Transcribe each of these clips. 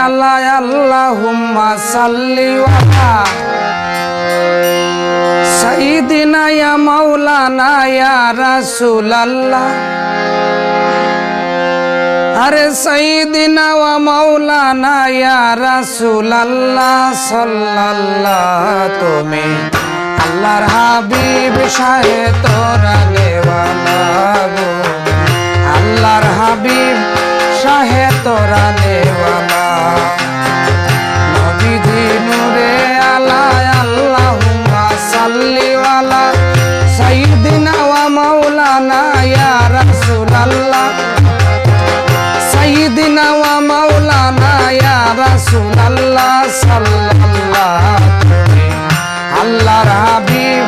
আলা আল্লাহুম্মা সাল্লি আলা সাইয়্যিদিনা ইয়া মাওলানা ইয়া রাসূলুল্লাহ। আরে সাইয়্যিদিনা ওয়া মাওলানা ইয়া রাসূলুল্লাহ সাল্লাল্লাহ। তুমি আল্লাহর হাবিব শাহে তোরা নেওয়ালা গো, আল্লাহর হাবিব শাহে তোরা নেওয়ালা। নবীজি নূরে আলা আল্লাহুম্মা সাল্লি আলা সাইয়্যিদিনা ওয়া মাওলানা ইয়া রাসূলুল্লাহ, সাইয়্যিদিনা ওয়া মাওলানা ইয়া রাসূলুল্লাহ সাল্লাল্লাহ। আল্লাহর হাবিব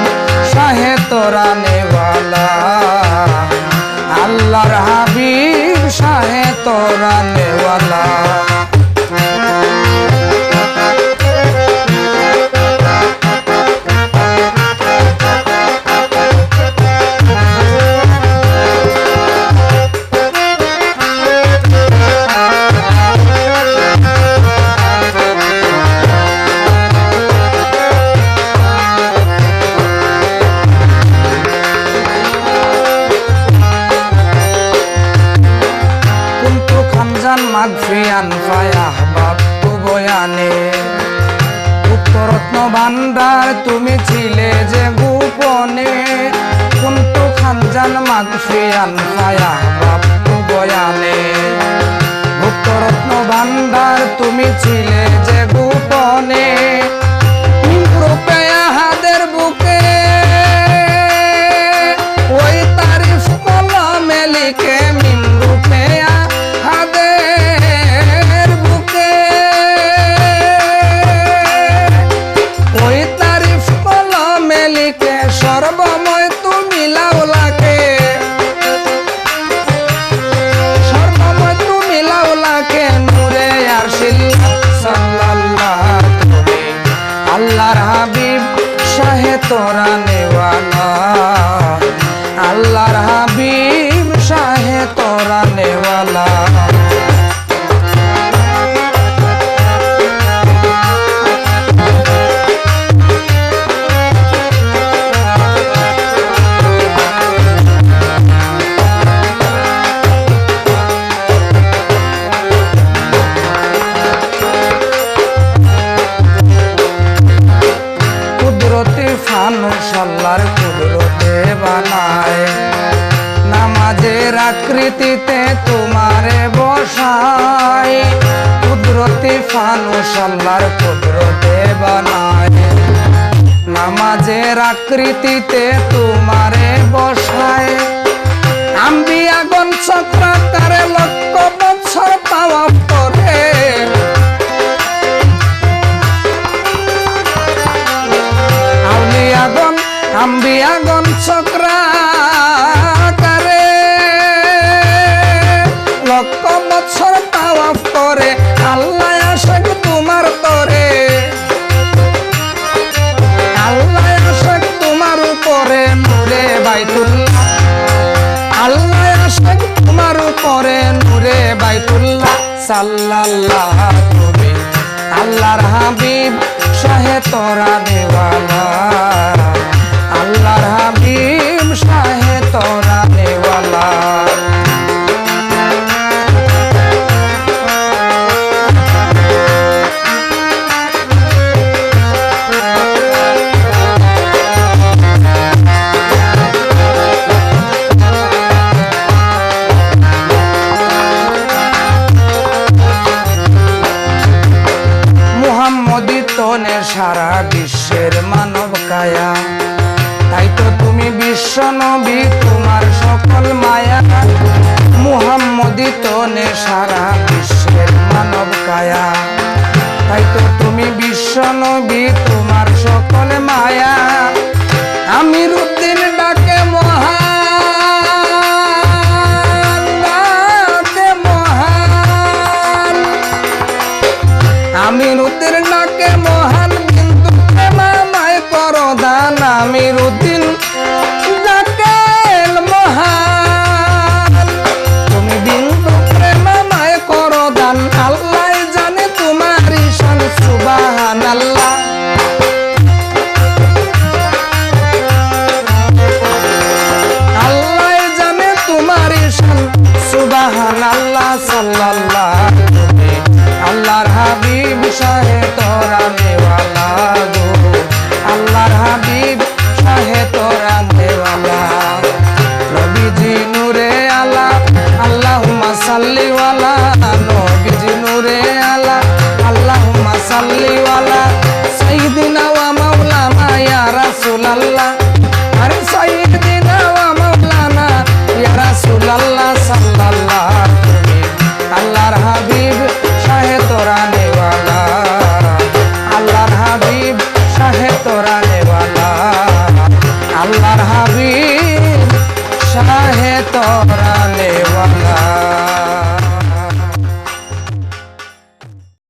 শাহে তোরা নেওয়ালা, আল্লাহর হাবিব শাহে তোরা নেওয়ালা। মাগফিয়ান ফায়াহবাবতু বয়ানে, উত্তরত্ন ভান্ডার তুমি ছিলে যে গোপনে। কুনতু খানজান মাগফিয়ান ফায়াহবাবতু বয়ানে, উত্তরত্ন ভান্ডার তুমি ছিলে যে গোপনে। রূপে আহাদের বুকে ওই তারিফ কলমে লিখে, মিন রূপে সর্বময় তুমি লাউলাকে, সর্বময় তুমি লাউলাকে নূরে আরশিল্লাহ সাল্লাল্লাহ। তুমি আল্লাহর হাবিব শাহে তোরা নেওয়ালা, আল্লাহর হাবিব শাহে তোরা নেওয়ালা। ফানুস আল্লাহর কুদরতে বানায়, নামাজের আকৃতিতে তোমারে বসায়। কুদরতি ফানুস আল্লাহর কুদরতে বানায়, নামাজের আকৃতিতে তোমারে বসায়। আম্বিয়াগণ চক্রাকারে লক্ষ বছর তাওয়াফ করে, আম্বিয়াগণ চক্রাকারে লক্ষ বছর তাওয়াফ করে। আল্লাহ আশেক তোমার তরে, আল্লাহ আশেক তোমার উপরে নূরে বাইতুল্লাহ, আল্লাহ আশেক তোমার উপরে নূরে বাইতুল্লাহ সাল্লাল্লাহ। তুমি আল্লাহর হাবিব শাহে তোরা নেওয়ালা, আল্লাহর হাবিব শাহে তোরা নেওয়ালা। মুহাম্মদী তনে সারা বিশ্বের মানব কায়া, তাই তো তুমি বিশ্ব নবী তোমার সকল মায়া। মুহাম্মদী তনে সারা বিশ্বের মানব কায়া, তাই তো তুমি বিশ্ব নবী তোমার সকল মায়া। আমির উদ্দিন ডাকে মহান, ডাকে মহান, আমির উদ্দিন ডাকে মহান, কিন্তু প্রেমাময় করদান। আমির উদ্দিন ডাকে মহান, তুমি বিন্দু প্রেমাময় করদান। আল্লাহ জানে তুমি আল্লাহ তুমি আল্লাহর হাবিব সাহেব